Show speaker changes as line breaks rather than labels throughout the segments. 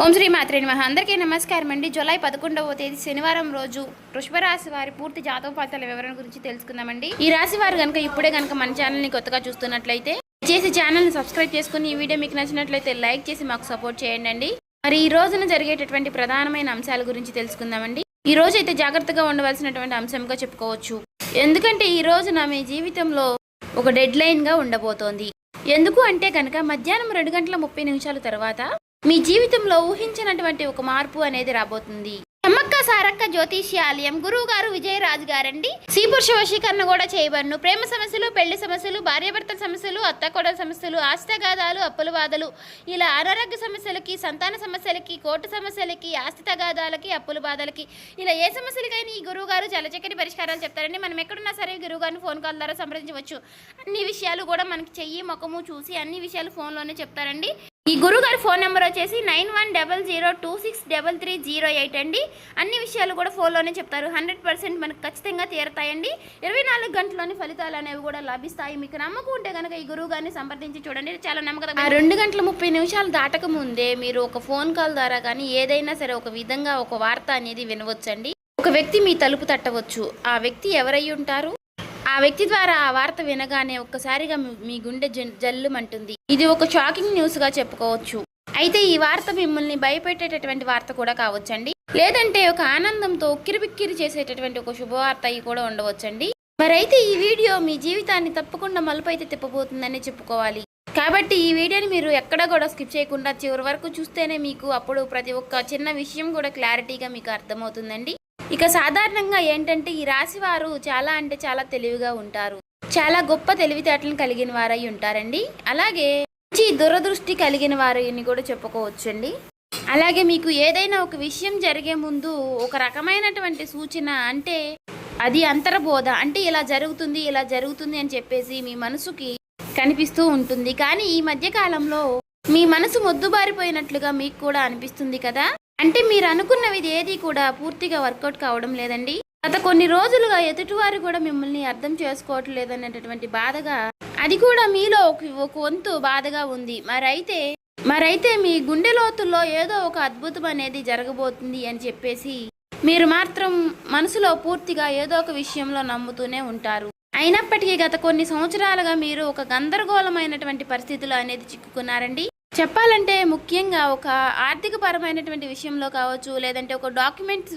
ఓం శ్రీ మాత్రే నమః. అందరికీ నమస్కారం అండి. జూలై 11వ తేదీ శనివారం రోజు వృషభ రాశి వారి పూర్తి జాతక ఫలితాల వివరణ గురించి తెలుసుకుందామండి. ఈ రాశి వారు కనుక ఇప్పుడే కనుక మన ఛానల్ని కొత్తగా చూస్తున్నట్లయితే చేసి ఛానల్ని సబ్స్క్రైబ్ చేసుకుని ఈ వీడియో మీకు నచ్చినట్లయితే లైక్ చేసి మాకు సపోర్ట్ చేయండి. మరి ఈ రోజున జరిగేటటువంటి ప్రధానమైన అంశాల గురించి తెలుసుకుందామండి. ఈ రోజు అయితే జాగ్రత్తగా ఉండవలసినటువంటి అంశంగా చెప్పుకోవచ్చు. ఎందుకంటే ఈ రోజున మీ జీవితంలో ఒక డెడ్ లైన్గా ఉండబోతోంది. ఎందుకు అంటే కనుక మధ్యాహ్నం 2:30 తర్వాత మీ జీవితంలో ఊహించినటువంటి ఒక మార్పు అనేది రాబోతుంది. అమ్మక్క సారక్క జ్యోతిష్యాలయం గురువు గారు విజయరాజు గారండి. స్త్రీ పురుష వశీకరణ కూడా చేయబడును. ప్రేమ సమస్యలు, పెళ్లి సమస్యలు, భార్యాభర్తల సమస్యలు, అత్తకోడల సమస్యలు, ఆస్తిగాదాలు, అప్పుల బాధలు, ఇలా అనారోగ్య సమస్యలకి, సంతాన సమస్యలకి, కోర్టు సమస్యలకి, ఆస్తి తగాదాలకి, అప్పుల బాధలకి, ఇలా ఏ సమస్యలకైనా ఈ గురువు గారు చాలా చక్కటి పరిష్కారాలు చెప్తారండి. మనం ఎక్కడున్నా సరే గురువు గారిని ఫోన్ కాల్ ద్వారా సంప్రదించవచ్చు. అన్ని విషయాలు కూడా మనకి చెయ్యి ముఖము చూసి అన్ని విషయాలు ఫోన్లోనే చెప్తారండి. ఈ గురుగారి ఫోన్ నెంబర్ వచ్చేసి 9100263308 అండి. అన్ని విషయాలు కూడా ఫోన్లోనే చెప్తారు. 100% మనకు ఖచ్చితంగా తీరతాయండి. 24 గంటల్లోని ఫలితాలు అనేవి కూడా లభిస్తాయి. మీకు నమ్మకం ఉంటే కనుక ఈ గురువు గారిని సంప్రదించి చూడండి. చాలా నమ్మకం. 2:30 దాటక ముందే మీరు ఒక ఫోన్ కాల్ ద్వారా కానీ ఏదైనా సరే ఒక విధంగా ఒక వార్త అనేది వినవచ్చండి. ఒక వ్యక్తి మీ తలుపు తట్టవచ్చు. ఆ వ్యక్తి ఎవరై ఉంటారు? ఆ వ్యక్తి ద్వారా ఆ వార్త వినగానే ఒక్కసారిగా మీ గుండె జల్లుమంటుంది. ఇది ఒక షాకింగ్ న్యూస్ గా చెప్పుకోవచ్చు. అయితే ఈ వార్త మిమ్మల్ని భయపెట్టేటటువంటి వార్త కూడా కావచ్చండి. లేదంటే ఒక ఆనందంతో ఉక్కిరిబిక్కిరి చేసేటటువంటి ఒక శుభవార్త కూడా ఉండవచ్చండి. మరైతే ఈ వీడియో మీ జీవితాన్ని తప్పకుండా మలుపు అయితే తిప్పబోతుందని చెప్పుకోవాలి. కాబట్టి ఈ వీడియోని మీరు ఎక్కడ కూడా స్కిప్ చేయకుండా చివరి వరకు చూస్తేనే మీకు అప్పుడు ప్రతి ఒక్క చిన్న విషయం కూడా క్లారిటీగా మీకు అర్థమవుతుందండి. ఇక సాధారణంగా ఏంటంటే ఈ రాశి వారు చాలా అంటే చాలా తెలివిగా ఉంటారు. చాలా గొప్ప తెలివితేటలను కలిగిన వారై ఉంటారండి. అలాగే మంచి దురదృష్టి కలిగిన వారిని కూడా చెప్పుకోవచ్చండి. అలాగే మీకు ఏదైనా ఒక విషయం జరిగే ముందు ఒక రకమైనటువంటి సూచన, అంటే అది అంతర్బోధ, అంటే ఇలా జరుగుతుంది అని చెప్పేసి మీ మనసుకి కనిపిస్తూ ఉంటుంది. కానీ ఈ మధ్య కాలంలో మీ మనసు మొద్దుబారిపోయినట్లుగా మీకు కూడా అనిపిస్తుంది కదా. అంటే మీరు అనుకున్నవి ఏది కూడా పూర్తిగా వర్కౌట్ కావడం లేదండి. గత కొన్ని రోజులుగా ఎదుటివారు కూడా మిమ్మల్ని అర్థం చేసుకోవటం లేదనేటటువంటి బాధగా, అది కూడా మీలో ఒక వంతు బాధగా ఉంది. మరైతే మీ గుండె లోతుల్లో ఏదో ఒక అద్భుతం అనేది జరగబోతుంది అని చెప్పేసి మీరు మాత్రం మనసులో పూర్తిగా ఏదో ఒక విషయంలో నమ్ముతూనే ఉంటారు. అయినప్పటికీ గత కొన్ని సంవత్సరాలుగా మీరు ఒక గందరగోళమైనటువంటి పరిస్థితులు అనేది చిక్కుకున్నారండి. చెప్పాలంటే ముఖ్యంగా ఒక ఆర్థిక పరమైనటువంటి విషయంలో కావచ్చు, లేదంటే ఒక డాక్యుమెంట్స్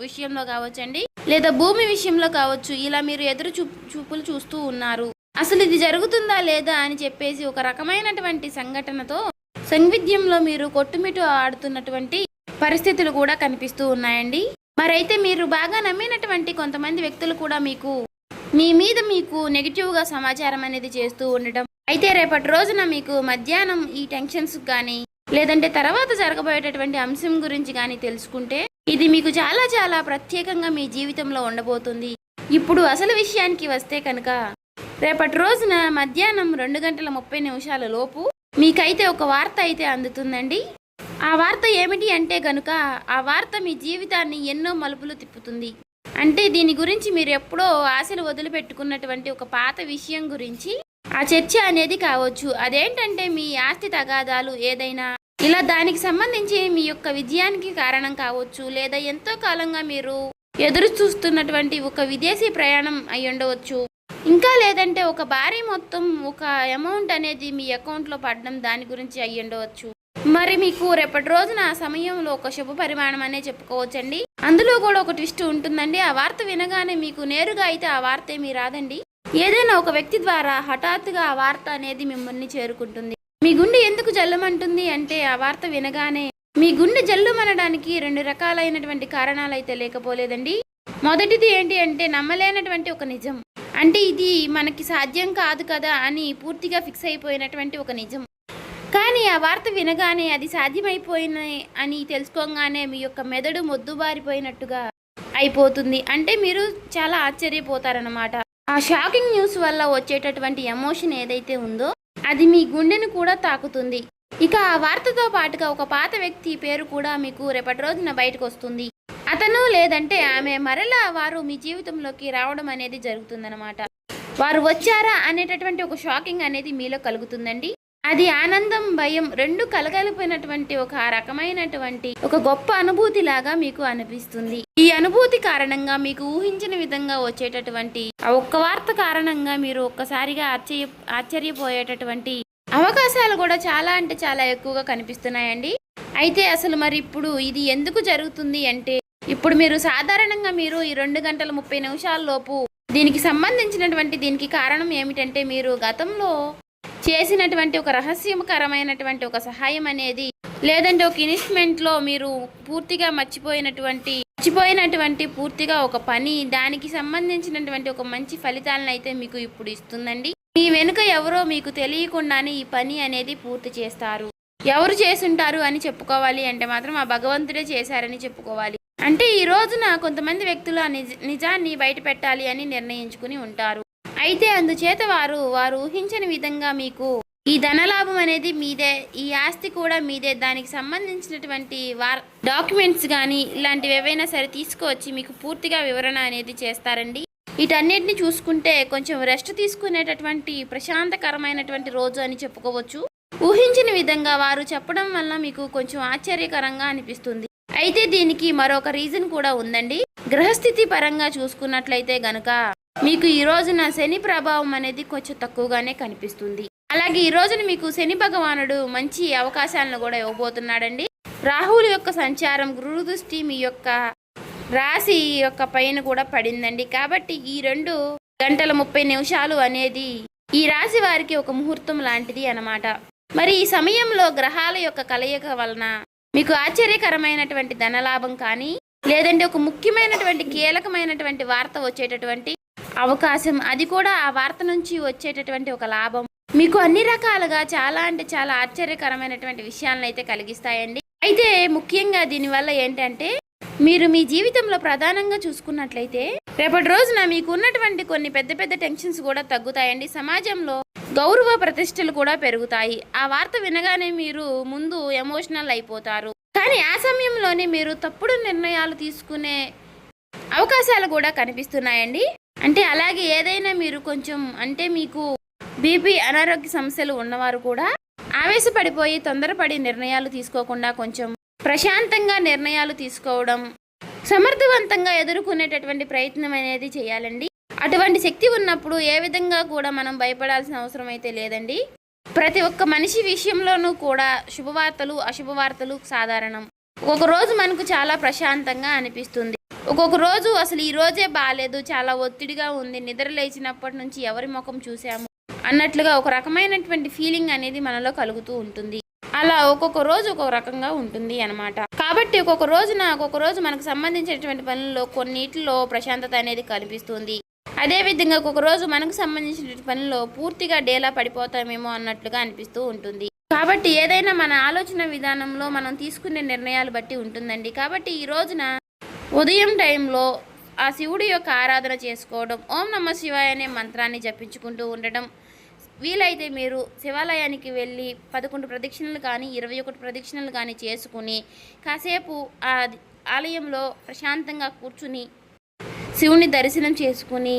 విషయంలో కావచ్చు అండి, లేదా భూమి విషయంలో కావచ్చు. ఇలా మీరు ఎదురు చూపులు చూస్తూ ఉన్నారు. అసలు ఇది జరుగుతుందా లేదా అని చెప్పేసి ఒక రకమైనటువంటి సంఘటనతో సంవిధ్యంలో మీరు కొట్టుమిట్టు ఆడుతున్నటువంటి పరిస్థితులు కూడా కనిపిస్తూ ఉన్నాయండి. మరైతే మీరు బాగా నమ్మినటువంటి కొంతమంది వ్యక్తులు కూడా మీ మీద నెగిటివ్గా సమాచారం అనేది చేస్తూ ఉండటం. అయితే రేపటి రోజున మీకు మధ్యాహ్నం ఈ టెన్షన్స్ కానీ, లేదంటే తర్వాత జరగబోయేటటువంటి అంశం గురించి కానీ తెలుసుకుంటే ఇది మీకు చాలా చాలా ప్రత్యేకంగా మీ జీవితంలో ఉండబోతుంది. ఇప్పుడు అసలు విషయానికి వస్తే కనుక రేపటి రోజున మధ్యాహ్నం 2:30 లోపు మీకైతే ఒక వార్త అయితే అందుతుందండి. ఆ వార్త ఏమిటి అంటే కనుక ఆ వార్త మీ జీవితాన్ని ఎన్నో మలుపులు తిప్పుతుంది. అంటే దీని గురించి మీరు ఎప్పుడో ఆశలు వదిలిపెట్టుకున్నటువంటి ఒక పాత విషయం గురించి ఆ చర్చ అనేది కావచ్చు. అదేంటంటే మీ ఆస్తి తగాదాలు ఏదైనా, ఇలా దానికి సంబంధించి మీ యొక్క విజయానికి కారణం కావచ్చు, లేదా ఎంతో కాలంగా మీరు ఎదురు చూస్తున్నటువంటి ఒక విదేశీ ప్రయాణం అయి ఉండవచ్చు. ఇంకా లేదంటే ఒక భారీ మొత్తం ఒక అమౌంట్ అనేది మీ అకౌంట్లో పడడం, దాని గురించి అయి ఉండవచ్చు. మరి మీకు రేపటి రోజున ఆ సమయంలో ఒక శుభ పరిమాణం అనే చెప్పుకోవచ్చండి. అందులో కూడా ఒక ట్విస్ట్ ఉంటుందండి. ఆ వార్త వినగానే మీకు నేరుగా అయితే ఆ వార్త ఏమీ రాదండి. ఏదైనా ఒక వ్యక్తి ద్వారా హఠాత్తుగా ఆ వార్త అనేది మిమ్మల్ని చేరుకుంటుంది. మీ గుండె ఎందుకు జల్లుమంటుంది అంటే ఆ వార్త వినగానే మీ గుండె జల్లుమనడానికి 2 రకాలైనటువంటి కారణాలు అయితే లేకపోలేదండి. మొదటిది ఏంటి అంటే నమ్మలేనటువంటి ఒక నిజం. అంటే ఇది మనకి సాధ్యం కాదు కదా అని పూర్తిగా ఫిక్స్ అయిపోయినటువంటి ఒక నిజం. కానీ ఆ వార్త వినగానే అది సాధ్యమైపోయిన అని తెలుసుకోగానే మీ యొక్క మెదడు మొద్దుబారిపోయినట్టుగా అయిపోతుంది. అంటే మీరు చాలా ఆశ్చర్యపోతారన్నమాట. ఆ షాకింగ్ న్యూస్ వల్ల వచ్చేటటువంటి ఎమోషన్ ఏదైతే ఉందో అది మీ గుండెను కూడా తాకుతుంది. ఇక ఆ వార్తతో పాటుగా ఒక పాత వ్యక్తి పేరు కూడా మీకు రేపటి రోజున బయటకు వస్తుంది. అతను లేదంటే ఆమె మరలా వారు మీ జీవితంలోకి రావడం అనేది జరుగుతుందన్నమాట. వారు వచ్చారా అనేటటువంటి ఒక షాకింగ్ అనేది మీలో కలుగుతుందండి. అది ఆనందం భయం రెండు కలగలిపినటువంటి ఒక రకమైనటువంటి ఒక గొప్ప అనుభూతి లాగా మీకు అనిపిస్తుంది. ఈ అనుభూతి కారణంగా మీకు ఊహించిన విధంగా వచ్చేటటువంటి ఆ ఒక్క వార్త కారణంగా మీరు ఒక్కసారిగా ఆశ్చర్యపోయేటటువంటి అవకాశాలు కూడా చాలా అంటే చాలా ఎక్కువగా కనిపిస్తున్నాయండి. అయితే అసలు మరి ఇప్పుడు ఇది ఎందుకు జరుగుతుంది అంటే, ఇప్పుడు మీరు సాధారణంగా మీరు ఈ 2 గంటల 30 నిమిషాల లోపు దీనికి సంబంధించినటువంటి దీనికి కారణం ఏమిటంటే, మీరు గతంలో చేసినటువంటి ఒక రహస్యకరమైనటువంటి ఒక సహాయం అనేది, లేదంటే ఒక ఇన్వెస్ట్మెంట్లో మీరు పూర్తిగా మర్చిపోయినటువంటి పూర్తిగా ఒక పని, దానికి సంబంధించినటువంటి ఒక మంచి ఫలితాలను అయితే మీకు ఇప్పుడు ఇస్తుందండి. మీ వెనుక ఎవరో మీకు తెలియకుండానే ఈ పని అనేది పూర్తి చేస్తారు. ఎవరు చేసుంటారు అని చెప్పుకోవాలి అంటే మాత్రం ఆ భగవంతుడే చేశారని చెప్పుకోవాలి. అంటే ఈ రోజున కొంతమంది వ్యక్తులు ఆ నిజాన్ని బయట పెట్టాలి అని నిర్ణయించుకుని ఉంటారు. అయితే అందుచేత వారు ఊహించని విధంగా మీకు ఈ ధనలాభం అనేది మీదే, ఈ ఆస్తి కూడా మీదే, దానికి సంబంధించినటువంటి డాక్యుమెంట్స్ కానీ ఇలాంటివి ఏవైనా సరే తీసుకువచ్చి మీకు పూర్తిగా వివరణ అనేది చేస్తారండి. వీటన్నిటిని చూసుకుంటే కొంచెం రెస్ట్ తీసుకునేటటువంటి ప్రశాంతకరమైనటువంటి రోజు అని చెప్పుకోవచ్చు. ఊహించిన విధంగా వారు చెప్పడం వల్ల మీకు కొంచెం ఆశ్చర్యకరంగా అనిపిస్తుంది. అయితే దీనికి మరొక రీజన్ కూడా ఉందండి. గ్రహస్థితి పరంగా చూసుకున్నట్లయితే గనుక మీకు ఈ రోజున శని ప్రభావం అనేది కొంచెం తక్కువగానే కనిపిస్తుంది. అలాగే ఈ రోజున మీకు శని భగవానుడు మంచి అవకాశాలను కూడా ఇవ్వబోతున్నాడండి. రాహువుల యొక్క సంచారం, గురు దృష్టి మీ యొక్క రాశి యొక్క పైన కూడా పడిందండి. కాబట్టి ఈ 2 గంటల 30 నిమిషాలు అనేది ఈ రాశి వారికి ఒక ముహూర్తం లాంటిది అన్నమాట. మరి ఈ సమయంలో గ్రహాల యొక్క కలయిక వలన మీకు ఆశ్చర్యకరమైనటువంటి ధనలాభం కానీ, లేదంటే ఒక ముఖ్యమైనటువంటి కీలకమైనటువంటి వార్త వచ్చేటటువంటి అవకాశం, అది కూడా ఆ వార్త నుంచి వచ్చేటటువంటి ఒక లాభం మీకు అన్ని రకాలుగా చాలా అంటే చాలా ఆశ్చర్యకరమైనటువంటి విషయాలను అయితే కలిగిస్తాయండి. అయితే ముఖ్యంగా దీనివల్ల ఏంటంటే, మీరు మీ జీవితంలో ప్రధానంగా చూసుకున్నట్లయితే రేపటి రోజున మీకు ఉన్నటువంటి కొన్ని పెద్ద పెద్ద టెన్షన్స్ కూడా తగ్గుతాయండి. సమాజంలో గౌరవ ప్రతిష్టలు కూడా పెరుగుతాయి. ఆ వార్త వినగానే మీరు ముందు ఎమోషనల్ అయిపోతారు. కానీ ఆ సమయంలోనే మీరు తప్పుడు నిర్ణయాలు తీసుకునే అవకాశాలు కూడా కనిపిస్తున్నాయండి. అంటే అలాగే ఏదైనా మీరు కొంచెం అంటే మీకు బీపీ అనారోగ్య సమస్యలు ఉన్నవారు కూడా ఆవేశపడిపోయి తొందరపడి నిర్ణయాలు తీసుకోకుండా కొంచెం ప్రశాంతంగా నిర్ణయాలు తీసుకోవడం, సమర్థవంతంగా ఎదుర్కొనేటటువంటి ప్రయత్నం అనేది చేయాలండి. అటువంటి శక్తి ఉన్నప్పుడు ఏ విధంగా కూడా మనం భయపడాల్సిన అవసరం అయితే లేదండి. ప్రతి ఒక్క మనిషి విషయంలోనూ కూడా శుభవార్తలు అశుభవార్తలు సాధారణం. ఒక్కొక్క రోజు మనకు చాలా ప్రశాంతంగా అనిపిస్తుంది, ఒక్కొక్క రోజు అసలు ఈ రోజే బాగాలేదు, చాలా ఒత్తిడిగా ఉంది, నిద్ర లేచినప్పటి నుంచి ఎవరి ముఖం చూసాము అన్నట్లుగా ఒక రకమైనటువంటి ఫీలింగ్ అనేది మనలో కలుగుతూ ఉంటుంది. అలా ఒక్కొక్క రోజు ఒక్కొక్క రకంగా ఉంటుంది అన్నమాట. కాబట్టి ఒక్కొక్క రోజు మనకు సంబంధించినటువంటి పనుల్లో కొన్నిటిలో ప్రశాంతత అనేది కనిపిస్తుంది. అదేవిధంగా ఒక్కొక్క రోజు మనకు సంబంధించిన పనుల్లో పూర్తిగా డేలా పడిపోతామేమో అన్నట్లుగా అనిపిస్తూ ఉంటుంది. కాబట్టి ఏదైనా మన ఆలోచన విధానంలో మనం తీసుకునే నిర్ణయాలు బట్టి ఉంటుందండి. కాబట్టి ఈ రోజున ఉదయం టైంలో ఆ శివుడి యొక్క ఆరాధన చేసుకోవడం, ఓం నమః శివాయ అనే మంత్రాన్ని జపించుకుంటూ ఉండడం, వీలైతే మీరు శివాలయానికి వెళ్ళి 11 ప్రదక్షిణలు కానీ 21 ప్రదక్షిణలు కానీ చేసుకుని కాసేపు ఆ ఆలయంలో ప్రశాంతంగా కూర్చుని శివుని దర్శనం చేసుకుని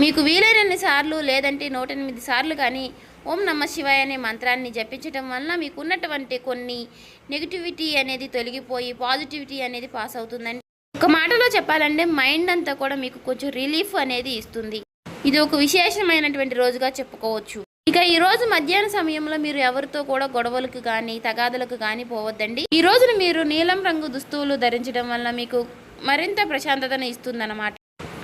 మీకు వీలైనన్ని సార్లు లేదంటే 108 సార్లు కానీ ఓం నమః శివాయ అనే మంత్రాన్ని జపించడం వల్ల మీకు ఉన్నటువంటి కొన్ని నెగిటివిటీ అనేది తొలగిపోయి పాజిటివిటీ అనేది పాస్ అవుతుందండి. ఒక మాటలో చెప్పాలంటే మైండ్ అంతా కూడా మీకు కొంచెం రిలీఫ్ అనేది ఇస్తుంది. ఇది ఒక విశేషమైనటువంటి రోజుగా చెప్పుకోవచ్చు. ఇక ఈ రోజు మధ్యాహ్న సమయంలో మీరు ఎవరితో కూడా గొడవలకు కానీ తగాదలకు కానీ పోవద్దండి. ఈ రోజున మీరు నీలం రంగు దుస్తువులు ధరించడం వల్ల మీకు మరింత ప్రశాంతతను ఇస్తుందన్నమాట.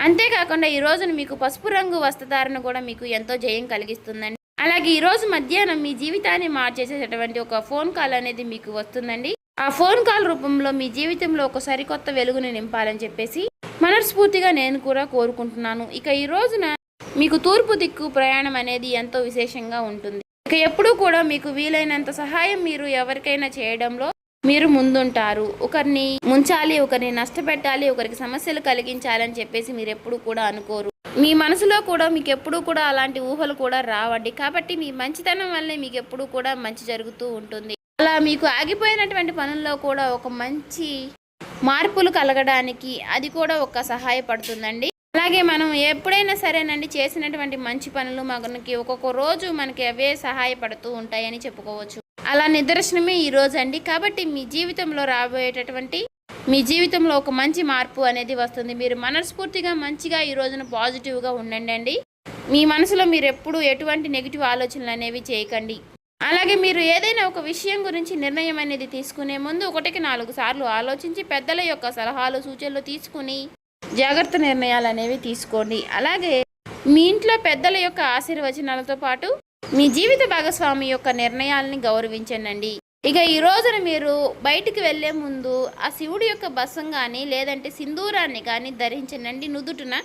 అంతేకాకుండా ఈ రోజున మీకు పసుపు రంగు వస్త్రధారణ కూడా మీకు ఎంతో జయం కలిగిస్తుందండి. అలాగే ఈ రోజు మధ్యాహ్నం మీ జీవితాన్ని మార్చేసేటటువంటి ఒక ఫోన్ కాల్ అనేది మీకు వస్తుందండి. ఆ ఫోన్ కాల్ రూపంలో మీ జీవితంలో ఒక సరికొత్త వెలుగుని నింపాలని చెప్పేసి మనస్ఫూర్తిగా నేను కూడా కోరుకుంటున్నాను. ఇక ఈ రోజున మీకు తూర్పు దిక్కు ప్రయాణం అనేది ఎంతో విశేషంగా ఉంటుంది. ఇక ఎప్పుడూ కూడా మీకు వీలైనంత సహాయం మీరు ఎవరికైనా చేయడంలో మీరు ముందుంటారు. ఒకరిని ముంచాలి, ఒకరిని నష్టపెట్టాలి, ఒకరికి సమస్యలు కలిగించాలని చెప్పేసి మీరు ఎప్పుడు కూడా అనుకోరు. మీ మనసులో కూడా మీకు ఎప్పుడూ కూడా అలాంటి ఊహలు కూడా రావండి. కాబట్టి మీ మంచితనం వల్లే మీకు ఎప్పుడూ కూడా మంచి జరుగుతూ ఉంటుంది. అలా మీకు ఆగిపోయినటువంటి పనుల్లో కూడా ఒక మంచి మార్పులు కలగడానికి అది కూడా ఒక సహాయపడుతుందండి. అలాగే మనం ఎప్పుడైనా సరేనండి చేసినటువంటి మంచి పనులు మనకి ఒక్కొక్క రోజు మనకి అవే సహాయపడుతూ ఉంటాయని చెప్పుకోవచ్చు. అలా నిదర్శనమే ఈ రోజు అండి. కాబట్టి మీ జీవితంలో రాబోయేటటువంటి మీ జీవితంలో ఒక మంచి మార్పు అనేది వస్తుంది. మీరు మనస్ఫూర్తిగా మంచిగా ఈ రోజున పాజిటివ్గా ఉండండి. మీ మనసులో మీరు ఎప్పుడు ఎటువంటి నెగిటివ్ ఆలోచనలు అనేవి చేయకండి. అలాగే మీరు ఏదైనా ఒక విషయం గురించి నిర్ణయం అనేది తీసుకునే ముందు 1కి 4 సార్లు ఆలోచించి పెద్దల యొక్క సలహాలు సూచనలు తీసుకుని జాగ్రత్త నిర్ణయాలు అనేవి తీసుకోండి. అలాగే మీ ఇంట్లో పెద్దల యొక్క ఆశీర్వచనాలతో పాటు మీ జీవిత భాగస్వామి యొక్క నిర్ణయాలని గౌరవించండి. ఇక ఈ రోజున మీరు బయటికి వెళ్ళే ముందు ఆ శివుడి యొక్క బసం కానీ లేదంటే సింధూరాన్ని కానీ ధరించండి నుదుటిన.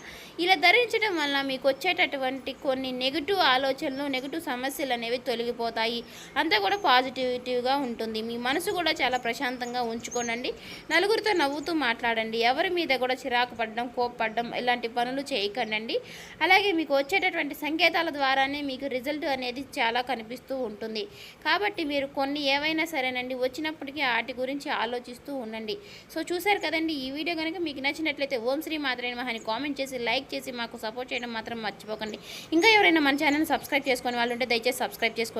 ఇలా ధరించడం వల్ల మీకు వచ్చేటటువంటి కొన్ని నెగిటివ్ ఆలోచనలు నెగిటివ్ సమస్యలు అనేవి తొలగిపోతాయి. అంతా కూడా పాజిటివిటీగా ఉంటుంది. మీ మనసు కూడా చాలా ప్రశాంతంగా ఉంచుకోనండి. నలుగురితో నవ్వుతూ మాట్లాడండి. ఎవరి మీద కూడా చిరాకు పడడం కోప్పడడం ఇలాంటి పనులు చేయకండి. అలాగే మీకు వచ్చేటటువంటి సంకేతాల ద్వారానే మీకు రిజల్ట్ అనేది చాలా కనిపిస్తూ ఉంటుంది. కాబట్టి మీరు కొన్ని ఏవైనా సరేనండి వచ్చినప్పటికీ వాటి గురించి ఆలోచిస్తూ ఉండండి. సో చూసారు కదండి, ఈ వీడియో కనుక మీకు నచ్చినట్లయితే ఓం శ్రీ మాత్రే నమః అని కామెంట్ చేసి లైక్ చేసి మాకు సపోర్ట్ చేయడం మాత్రం మర్చిపోకండి. ఇంకా ఎవరైనా మన ఛానల్ సబ్స్క్రైబ్ చేసుకునే వాళ్ళు ఉంటే దయచేసి సబ్స్క్రైబ్ చేసుకోండి.